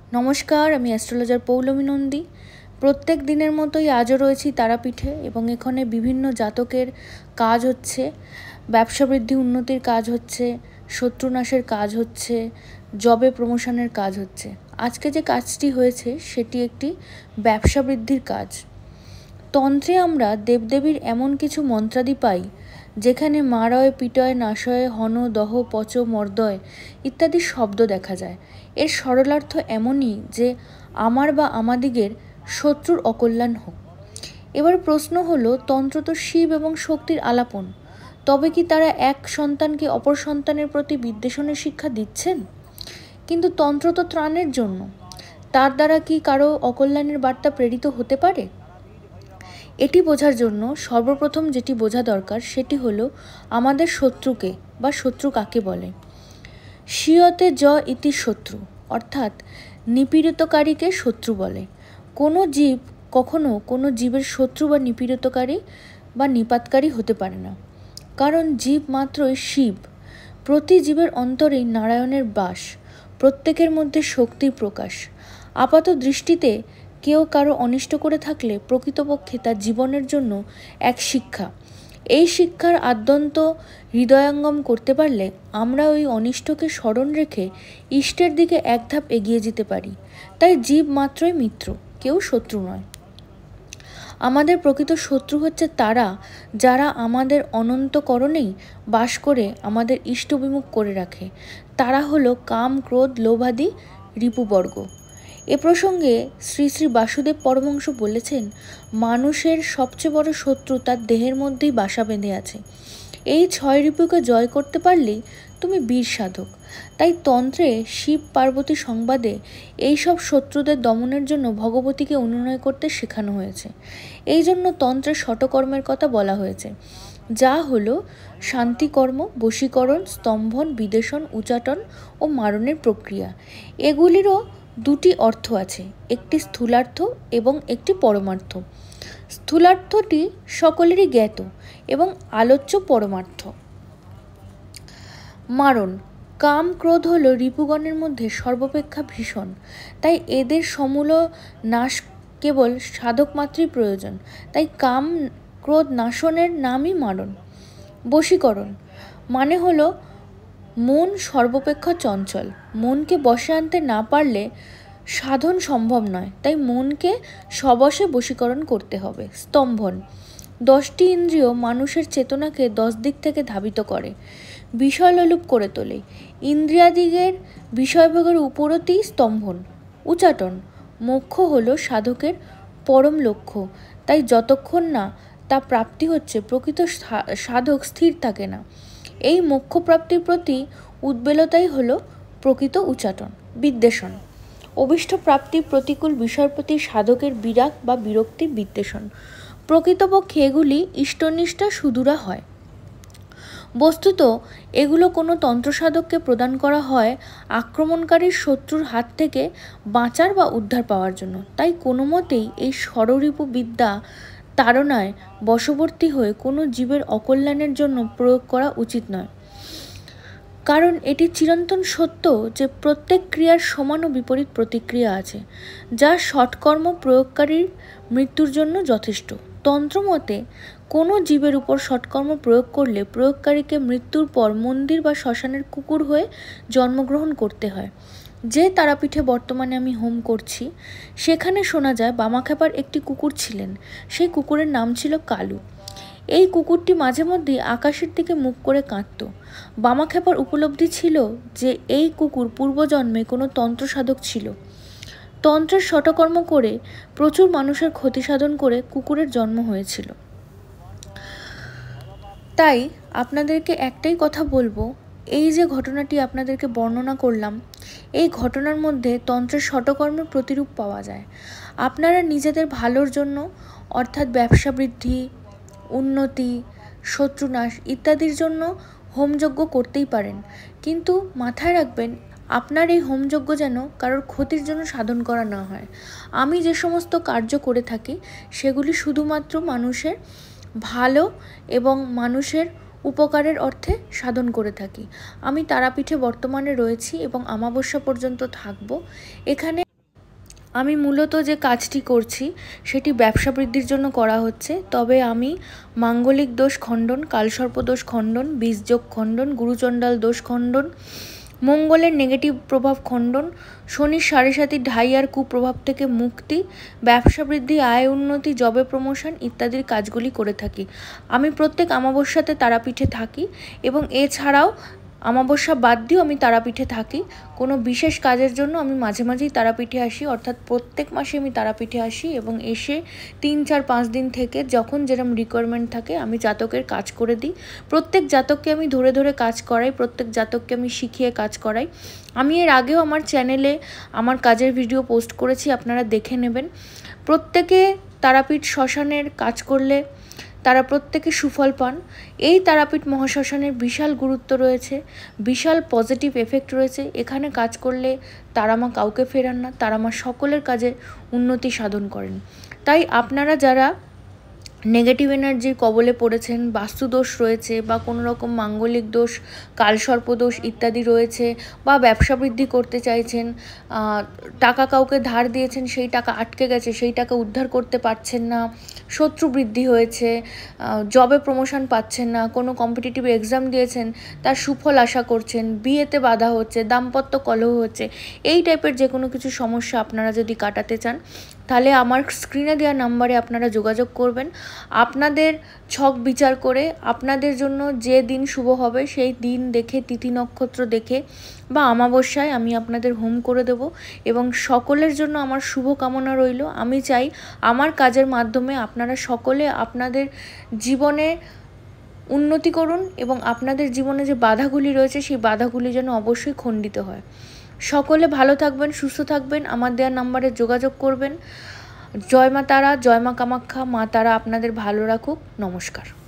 নমস্কার, আমি অ্যাস্ট্রোলজার পৌলমী নন্দী। প্রত্যেক দিনের মতোই আজও রয়েছি তারাপীঠে এবং এখানে বিভিন্ন জাতকের কাজ হচ্ছে, ব্যবসা বৃদ্ধি উন্নতির কাজ হচ্ছে, শত্রুনাশের কাজ হচ্ছে, জবে প্রমোশনের কাজ হচ্ছে। আজকে যে কাজটি হয়েছে সেটি একটি ব্যবসা বৃদ্ধির কাজ। তন্ত্রে আমরা দেবদেবীর এমন কিছু মন্ত্রাদি পাই যেখানে মারয়, পিটয়, নাশয়, হন, দহ, পচ, মর্দয় ইত্যাদি শব্দ দেখা যায়। এর সরলার্থ এমনই যে আমার বা আমাদিগের শত্রুর অকল্যাণ হোক। এবার প্রশ্ন হলো, তন্ত্র তো শিব এবং শক্তির আলাপন, তবে কি তারা এক সন্তানকে অপর সন্তানের প্রতি বিদ্বেষণের শিক্ষা দিচ্ছেন? কিন্তু তন্ত্র তো ত্রাণের জন্য, তার দ্বারা কি কারো অকল্যাণের বার্তা প্রেরিত হতে পারে? এটি বোঝার জন্য সর্বপ্রথম যেটি বোঝা দরকার সেটি হলো আমাদের শত্রুকে বা শত্রু কাকে বলে। স্বীয়তে য ইতি শত্রু, অর্থাৎ নিপীড়িতকারীকে শত্রু বলে। কোনো জীব কখনো কোনো জীবের শত্রু বা নিপীড়িতকারী বা নিপাতকারী হতে পারে না, কারণ জীব মাত্রই শিব। প্রতি জীবের অন্তরেই নারায়ণের বাস, প্রত্যেকের মধ্যে শক্তির প্রকাশ। আপাত দৃষ্টিতে কেউ কারো অনিষ্ট করে থাকলে প্রকৃতপক্ষে তার জীবনের জন্য এক শিক্ষা। এই শিক্ষার আদ্যন্ত হৃদয়ঙ্গম করতে পারলে আমরা ওই অনিষ্টকে স্মরণ রেখে ইষ্টের দিকে এক ধাপ এগিয়ে যেতে পারি। তাই জীব মাত্রই মিত্র, কেউ শত্রু নয়। আমাদের প্রকৃত শত্রু হচ্ছে তারা যারা আমাদের অনন্তকরণেই বাস করে আমাদের ইষ্টবিমুখ করে রাখে। তারা হলো কাম, ক্রোধ, লোভাদি রিপুবর্গ। এ প্রসঙ্গে শ্রী শ্রী বাসুদেব পরমহংস বলেছেন, মানুষের সবচেয়ে বড় শত্রু তার দেহের মধ্যেই বাসা বেঁধে আছে। এই 6 রিপুকে জয় করতে পারলেই তুমি বীর সাধক। তাই তন্ত্রে শিব পার্বতী সংবাদে এই সব শত্রুদের দমনের জন্য ভগবতীকে অনুনয় করতে শেখানো হয়েছে। এই জন্য তন্ত্রের শটকর্মের কথা বলা হয়েছে, যা হলো শান্তিকর্ম, বশীকরণ, স্তম্ভন, বিদেশন, উচাটন ও মারণের প্রক্রিয়া। এগুলিরও দুটি অর্থ আছে, একটি স্থূলার্থ এবং একটি পরমার্থ। স্থূলার্থটি সকলেরই জ্ঞাত এবং আলোচ্য পরমার্থ। মারণ, কাম, ক্রোধ হলো রিপুগণের মধ্যে সর্বাপেক্ষা ভীষণ, তাই এদের সমূল নাশ কেবল সাধক মাত্রই প্রয়োজন। তাই কাম, ক্রোধ নাশনের নামই মারণ। বশীকরণ মানে হলো মন সর্বাপেক্ষা চঞ্চল, মনকে বশে আনতে না পারলে সাধন সম্ভব নয়, তাই মনকে সবশে বশীকরণ করতে হবে। স্তম্ভন, 10টি ইন্দ্রিয় মানুষের চেতনাকে 10 দিক থেকে ধাবিত করে, বিষয়লোলুপ করে তোলে। ইন্দ্রিয়াদিগের বিষয়ভোগের উপরতেই স্তম্ভন। উচাটন, মোক্ষ হলো সাধকের পরম লক্ষ্য, তাই যতক্ষণ না তা প্রাপ্তি হচ্ছে প্রকৃত সাধক স্থির থাকে না। এই মোক্ষ প্রাপ্তির প্রতি উদ্বেলতাই হলো প্রকৃত উচাটন। বিদ্বেষণ, অভীষ্ট প্রাপ্তির প্রতিকূল বিষয়ের প্রতি সাধকের বিরাগ বা বিরক্তির বিদ্বেষণ। প্রকৃতপক্ষে এগুলি ইষ্টনিষ্ঠা সুদূরা হয়। বস্তুত এগুলো কোনো তন্ত্রসাধককে প্রদান করা হয় আক্রমণকারীর শত্রুর হাত থেকে বাঁচার বা উদ্ধার পাওয়ার জন্য। তাই কোনো মতেই এই ষড়রিপু বিদ্যা তাড়নায় বশবর্তী হয়ে কোনো জীবের অকল্যাণের জন্য প্রয়োগ করা উচিত নয়, কারণ এটি চিরন্তন সত্য যে প্রত্যেক ক্রিয়ার সমান ও বিপরীত প্রতিক্রিয়া আছে, যা সৎকর্ম প্রয়োগকারীর মৃত্যুর জন্য যথেষ্ট। তন্ত্রমতে কোনো জীবের উপর সৎকর্ম প্রয়োগ করলে প্রয়োগকারীকে মৃত্যুর পর মন্দির বা শ্মশানের কুকুর হয়ে জন্মগ্রহণ করতে হয়। যে তারাপীঠে বর্তমানে আমি হোম করছি সেখানে শোনা যায় বামাখ্যাপার একটি কুকুর ছিলেন। সেই কুকুরের নাম ছিল কালু। এই কুকুরটি মাঝে মধ্যেই আকাশের দিকে মুখ করে কাঁদত। বামাখ্যাপার উপলব্ধি ছিল যে এই কুকুর পূর্বজন্মে কোনো তন্ত্র সাধক ছিল। তন্ত্রের শটকর্ম করে প্রচুর মানুষের ক্ষতি সাধন করে কুকুরের জন্ম হয়েছিল। তাই আপনাদেরকে একটাই কথা বলবো, এই যে ঘটনাটি আপনাদেরকে বর্ণনা করলাম, এই ঘটনার মধ্যে তন্ত্রের শটকর্মের প্রতিরূপ পাওয়া যায়। আপনারা নিজেদের ভালোর জন্য, অর্থাৎ ব্যবসা বৃদ্ধি, উন্নতি, শত্রুনাশ ইত্যাদির জন্য হোমযজ্ঞ করতেই পারেন, কিন্তু মাথায় রাখবেন আপনার এই হোমযজ্ঞ যেন কারোর ক্ষতির জন্য সাধন করা না হয়। আমি যে সমস্ত কার্য করে থাকি সেগুলি শুধুমাত্র মানুষের ভালো এবং মানুষের উপকারের অর্থে সাধন করে থাকি। আমি তারাপীঠে বর্তমানে রয়েছি এবং অমাবস্যা পর্যন্ত থাকব। এখানে আমি মূলত যে কাজটি করছি সেটি ব্যবসা বৃদ্ধির জন্য করা হচ্ছে, তবে আমি মাঙ্গলিক দোষ খণ্ডন, কালসর্প দোষ খণ্ডন, বীজযোগ খণ্ডন, গুরুচণ্ডাল দোষ খণ্ডন, মঙ্গলের নেগেটিভ প্রভাব খণ্ডন, শনির 7.5 ঢাই আর কুপ্রভাব থেকে মুক্তি, ব্যবসা বৃদ্ধি, আয় উন্নতি, জবে প্রমোশন ইত্যাদির কাজগুলি করে থাকি। আমি প্রত্যেক অমাবস্যাতে তারাপীঠে থাকি এবং এছাড়াও অমাবস্যা বাদ দিয়েও আমি তারাপীঠে থাকি। কোনো বিশেষ কাজের জন্য আমি মাঝে মাঝেই তারাপীঠে আসি, অর্থাৎ প্রত্যেক মাসে আমি তারাপীঠে আসি এবং এসে 3, 4, 5 দিন থেকে যখন যেরকম রিকোয়ারমেন্ট থাকে আমি জাতকের কাজ করে দিই। প্রত্যেক জাতককে আমি ধরে ধরে কাজ করাই, প্রত্যেক জাতককে আমি শিখিয়ে কাজ করাই। আমি এর আগেও আমার চ্যানেলে আমার কাজের ভিডিও পোস্ট করেছি, আপনারা দেখে নেবেন। প্রত্যেকে তারাপীঠ শ্মশানের কাজ করলে তারা প্রত্যেকে সুফল পান। এই তারাপীঠ মহাশ্মশানের বিশাল গুরুত্ব রয়েছে, বিশাল পজিটিভ এফেক্ট রয়েছে। এখানে কাজ করলে তারামা কাউকে ফেরান না, তারামা সকলের কাজে উন্নতি সাধন করেন। তাই আপনারা যারা নেগেটিভ এনার্জির কবলে পড়েছেন, বাস্তুদোষ রয়েছে বা কোনো রকম মাঙ্গলিক দোষ, কালসর্পদোষ ইত্যাদি রয়েছে, বা ব্যবসা বৃদ্ধি করতে চাইছেন, টাকা কাউকে ধার দিয়েছেন, সেই টাকা আটকে গেছে, সেই টাকা উদ্ধার করতে পারছেন না, শত্রু বৃদ্ধি হয়েছে, জবে প্রমোশন পাচ্ছেন না, কোনো কম্পিটিটিভ এক্সাম দিয়েছেন তার সুফল আশা করছেন, বিয়েতে বাধা হচ্ছে, দাম্পত্য কলহ হচ্ছে, এই টাইপের যে কোনো কিছু সমস্যা আপনারা যদি কাটাতে চান তাহলে আমার স্ক্রিনে দেওয়া নাম্বারে আপনারা যোগাযোগ করবেন। আপনাদের ছক বিচার করে আপনাদের জন্য যে দিন শুভ হবে সেই দিন দেখে, তিথি নক্ষত্র দেখে বা অমাবস্যায় আমি আপনাদের হোম করে দেব এবং সকলের জন্য আমার শুভ কামনা রইল। আমি চাই আমার কাজের মাধ্যমে আপনারা সকলে আপনাদের জীবনে উন্নতি করুন এবং আপনাদের জীবনে যে বাধাগুলি রয়েছে সেই বাধাগুলি যেন অবশ্যই খণ্ডিত হয়। সকলে ভালো থাকবেন, সুস্থ থাকবেন, আমার দেওয়া নাম্বারে যোগাযোগ করবেন। জয় মা তারা, জয় মা কামাখ্যা, মা তারা আপনাদের ভালো রাখুক। নমস্কার।